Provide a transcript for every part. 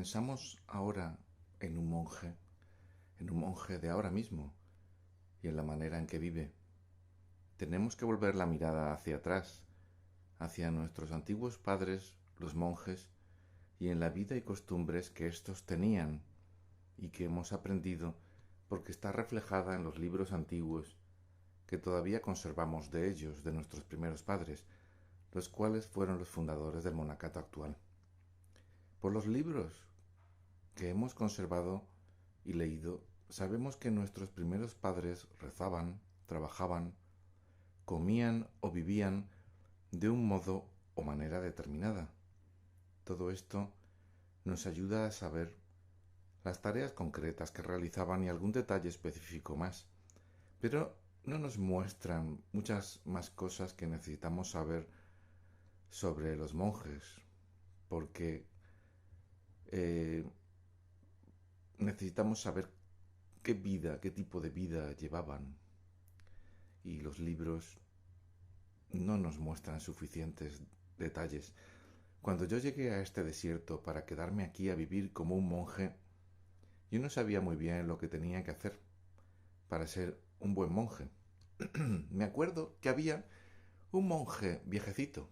pensamos ahora en un monje de ahora mismo y en la manera en que vive, tenemos que volver la mirada hacia atrás, hacia nuestros antiguos padres, los monjes, y en la vida y costumbres que éstos tenían y que hemos aprendido porque está reflejada en los libros antiguos que todavía conservamos de ellos, de nuestros primeros padres, los cuales fueron los fundadores del monacato actual. Por los libros que hemos conservado y leído, sabemos que nuestros primeros padres rezaban, trabajaban, comían o vivían de un modo o manera determinada. Todo esto nos ayuda a saber las tareas concretas que realizaban y algún detalle específico más, pero no nos muestran muchas más cosas que necesitamos saber sobre los monjes, porque necesitamos saber qué tipo de vida llevaban, y los libros no nos muestran suficientes detalles. Cuando yo llegué a este desierto para quedarme aquí a vivir como un monje, yo no sabía muy bien lo que tenía que hacer para ser un buen monje. Me acuerdo que había un monje viejecito,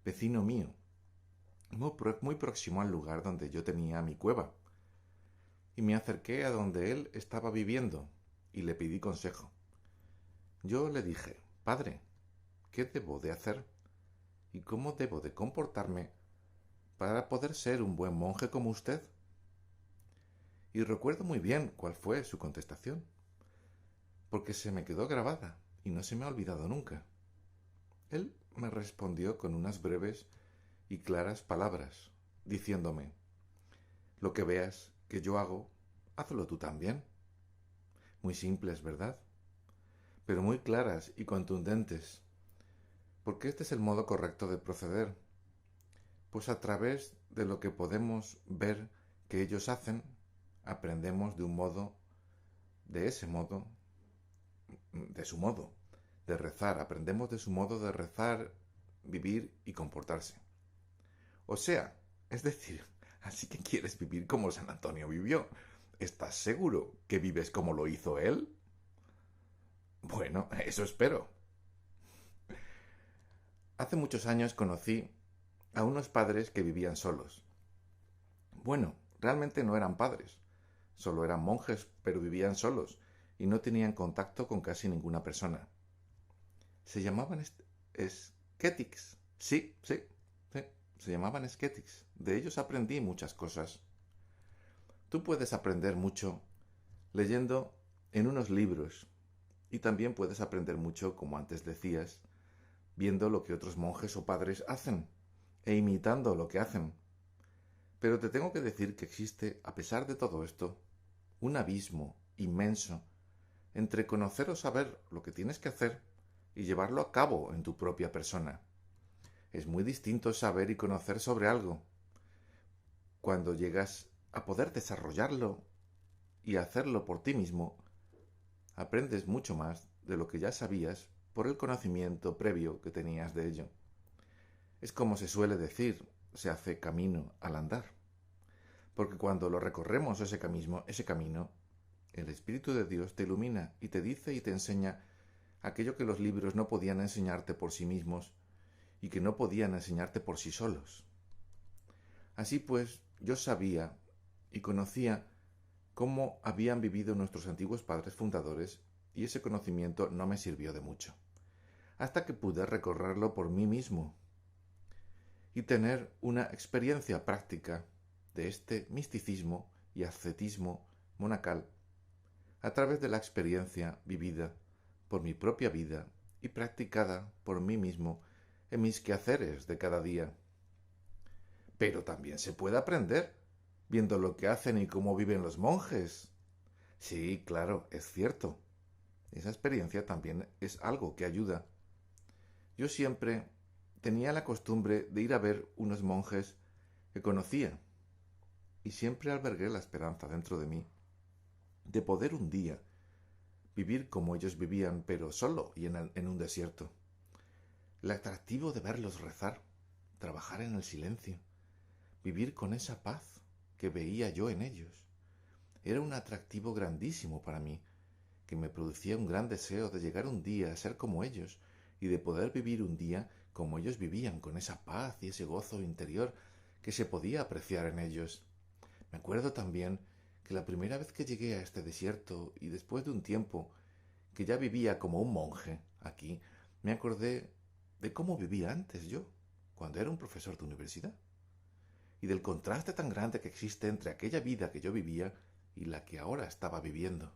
vecino mío, muy próximo al lugar donde yo tenía mi cueva, y me acerqué a donde él estaba viviendo y le pedí consejo. Yo le dije: «Padre, ¿qué debo de hacer y cómo debo de comportarme para poder ser un buen monje como usted?». Y recuerdo muy bien cuál fue su contestación, porque se me quedó grabada y no se me ha olvidado nunca. Él me respondió con unas breves y claras palabras, diciéndome: «Lo que veas que yo hago, hazlo tú también». Muy simples, ¿verdad? Pero muy claras y contundentes, porque este es el modo correcto de proceder, pues a través de lo que podemos ver que ellos hacen, aprendemos de un modo, de ese modo, de su modo de rezar, aprendemos de su modo de rezar, vivir y comportarse. O sea, es decir, así que quieres vivir como San Antonio vivió. ¿Estás seguro que vives como lo hizo él? Bueno, eso espero. Hace muchos años conocí a unos padres que vivían solos. Bueno, realmente no eran padres, solo eran monjes, pero vivían solos y no tenían contacto con casi ninguna persona. Se llamaban Sketics. Sí, se llamaban Sketics. De ellos aprendí muchas cosas. Tú puedes aprender mucho leyendo en unos libros y también puedes aprender mucho, como antes decías, viendo lo que otros monjes o padres hacen e imitando lo que hacen. Pero te tengo que decir que existe, a pesar de todo esto, un abismo inmenso entre conocer o saber lo que tienes que hacer y llevarlo a cabo en tu propia persona. Es muy distinto saber y conocer sobre algo. Cuando llegas a poder desarrollarlo y hacerlo por ti mismo, aprendes mucho más de lo que ya sabías por el conocimiento previo que tenías de ello. Es como se suele decir, se hace camino al andar. Porque cuando lo recorremos ese camino, el Espíritu de Dios te ilumina y te dice y te enseña aquello que los libros no podían enseñarte por sí mismos y que no podían enseñarte por sí solos. Así pues, yo sabía y conocía cómo habían vivido nuestros antiguos padres fundadores, y ese conocimiento no me sirvió de mucho, hasta que pude recorrerlo por mí mismo y tener una experiencia práctica de este misticismo y ascetismo monacal a través de la experiencia vivida por mi propia vida y practicada por mí mismo en mis quehaceres de cada día. Pero también se puede aprender viendo lo que hacen y cómo viven los monjes. Sí, claro, es cierto. Esa experiencia también es algo que ayuda. Yo siempre tenía la costumbre de ir a ver unos monjes que conocía, y siempre albergué la esperanza dentro de mí de poder un día vivir como ellos vivían, pero solo y en un desierto. El atractivo de verlos rezar, trabajar en el silencio, vivir con esa paz que veía yo en ellos. Era un atractivo grandísimo para mí, que me producía un gran deseo de llegar un día a ser como ellos y de poder vivir un día como ellos vivían, con esa paz y ese gozo interior que se podía apreciar en ellos. Me acuerdo también que la primera vez que llegué a este desierto y después de un tiempo que ya vivía como un monje aquí, me acordé de cómo vivía antes yo, cuando era un profesor de universidad, y del contraste tan grande que existe entre aquella vida que yo vivía y la que ahora estaba viviendo.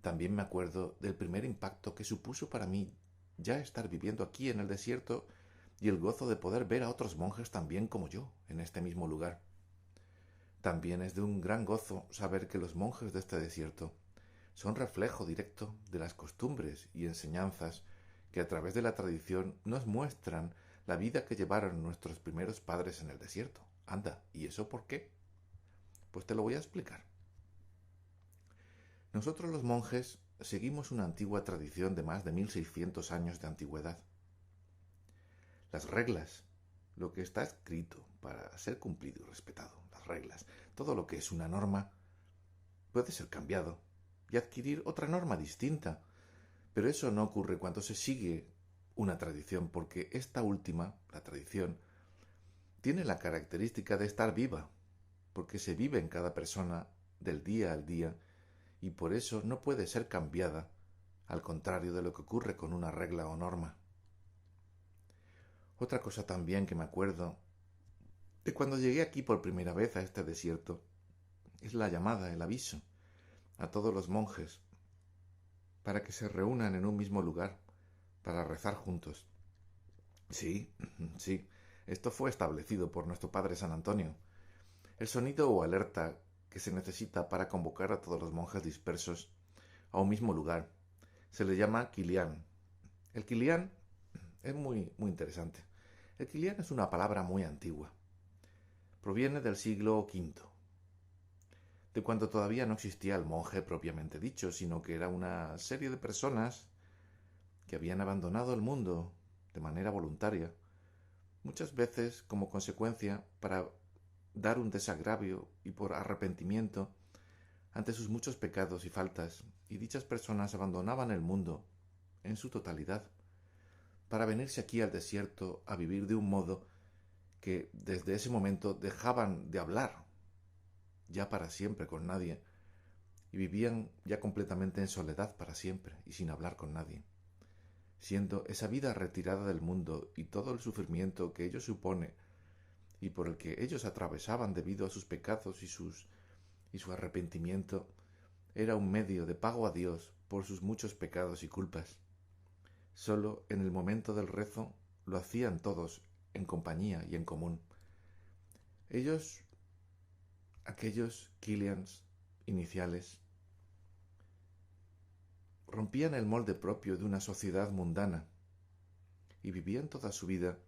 También me acuerdo del primer impacto que supuso para mí ya estar viviendo aquí en el desierto y el gozo de poder ver a otros monjes también como yo en este mismo lugar. También es de un gran gozo saber que los monjes de este desierto son reflejo directo de las costumbres y enseñanzas que a través de la tradición nos muestran la vida que llevaron nuestros primeros padres en el desierto. Anda, ¿y eso por qué? Pues te lo voy a explicar. Nosotros los monjes seguimos una antigua tradición de más de 1600 años de antigüedad. Las reglas, lo que está escrito para ser cumplido y respetado, las reglas, todo lo que es una norma, puede ser cambiado y adquirir otra norma distinta. Pero eso no ocurre cuando se sigue una tradición, porque esta última, la tradición, tiene la característica de estar viva, porque se vive en cada persona del día al día y por eso no puede ser cambiada, al contrario de lo que ocurre con una regla o norma. Otra cosa también que me acuerdo de cuando llegué aquí por primera vez a este desierto es la llamada, el aviso a todos los monjes para que se reúnan en un mismo lugar para rezar juntos. Sí, sí, esto fue establecido por nuestro padre San Antonio. El sonido o alerta que se necesita para convocar a todos los monjes dispersos a un mismo lugar se le llama Kilian. El Kilian es muy interesante. El Kilian es una palabra muy antigua. Proviene del siglo V, de cuando todavía no existía el monje propiamente dicho, sino que era una serie de personas que habían abandonado el mundo de manera voluntaria, muchas veces como consecuencia para dar un desagravio y por arrepentimiento ante sus muchos pecados y faltas, y dichas personas abandonaban el mundo en su totalidad para venirse aquí al desierto a vivir de un modo que desde ese momento dejaban de hablar ya para siempre con nadie y vivían ya completamente en soledad para siempre y sin hablar con nadie, siendo esa vida retirada del mundo y todo el sufrimiento que ello supone y por el que ellos atravesaban debido a sus pecados y su arrepentimiento, era un medio de pago a Dios por sus muchos pecados y culpas. Solo en el momento del rezo lo hacían todos en compañía y en común. Ellos, aquellos Kilians iniciales, rompían el molde propio de una sociedad mundana y vivían toda su vida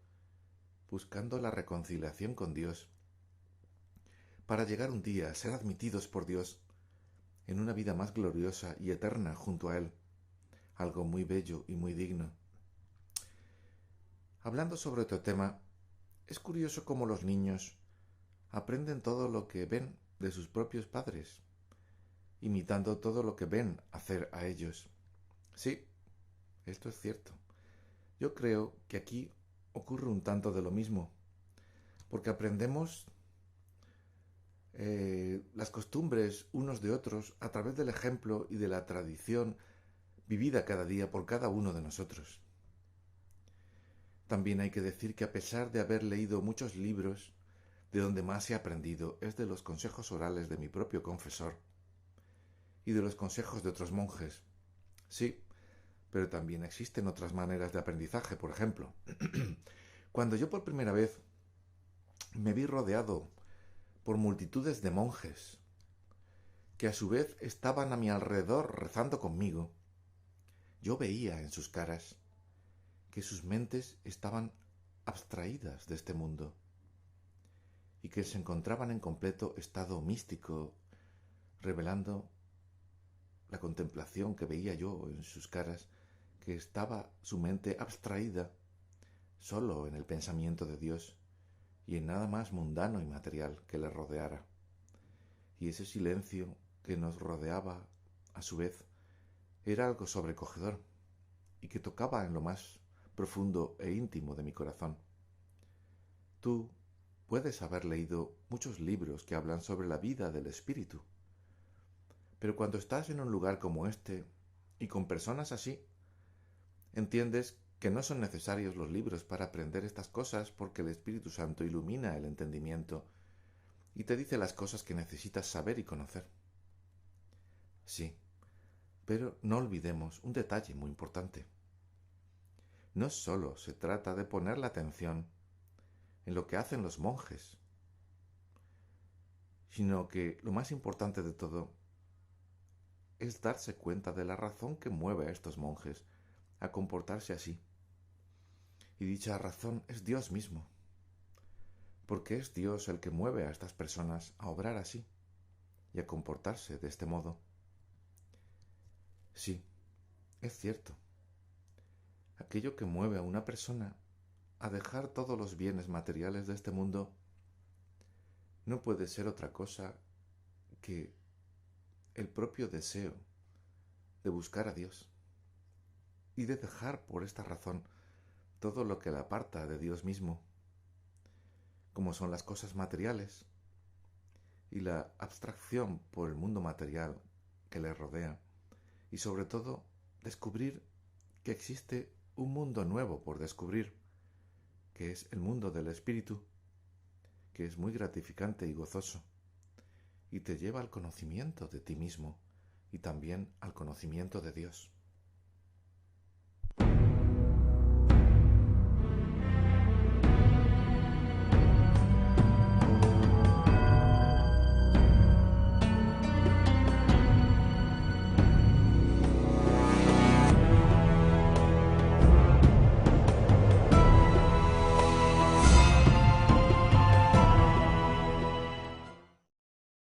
buscando la reconciliación con Dios para llegar un día a ser admitidos por Dios en una vida más gloriosa y eterna junto a Él, algo muy bello y muy digno. Hablando sobre otro tema, es curioso cómo los niños aprenden todo lo que ven de sus propios padres, imitando todo lo que ven hacer a ellos. Sí, esto es cierto. Yo creo que aquí ocurre un tanto de lo mismo, porque aprendemos las costumbres unos de otros a través del ejemplo y de la tradición vivida cada día por cada uno de nosotros. También hay que decir que a pesar de haber leído muchos libros, de donde más he aprendido es de los consejos orales de mi propio confesor y de los consejos de otros monjes. Sí, pero también existen otras maneras de aprendizaje, por ejemplo. Cuando yo por primera vez me vi rodeado por multitudes de monjes que a su vez estaban a mi alrededor rezando conmigo, yo veía en sus caras que sus mentes estaban abstraídas de este mundo y que se encontraban en completo estado místico, revelando la contemplación que veía yo en sus caras, que estaba su mente abstraída solo en el pensamiento de Dios y en nada más mundano y material que le rodeara. Y ese silencio que nos rodeaba, a su vez, era algo sobrecogedor y que tocaba en lo más profundo e íntimo de mi corazón. Tú puedes haber leído muchos libros que hablan sobre la vida del espíritu, pero cuando estás en un lugar como este y con personas así, entiendes que no son necesarios los libros para aprender estas cosas porque el Espíritu Santo ilumina el entendimiento y te dice las cosas que necesitas saber y conocer. Sí, pero no olvidemos un detalle muy importante. No solo se trata de poner la atención en lo que hacen los monjes, sino que lo más importante de todo es darse cuenta de la razón que mueve a estos monjes a comportarse así. Y dicha razón es Dios mismo, porque es Dios el que mueve a estas personas a obrar así y a comportarse de este modo. Sí, es cierto. Aquello que mueve a una persona a dejar todos los bienes materiales de este mundo no puede ser otra cosa que el propio deseo de buscar a Dios y de dejar por esta razón todo lo que le aparta de Dios mismo, como son las cosas materiales y la abstracción por el mundo material que le rodea, y sobre todo descubrir que existe un mundo nuevo por descubrir, que es el mundo del espíritu, que es muy gratificante y gozoso, y te lleva al conocimiento de ti mismo y también al conocimiento de Dios.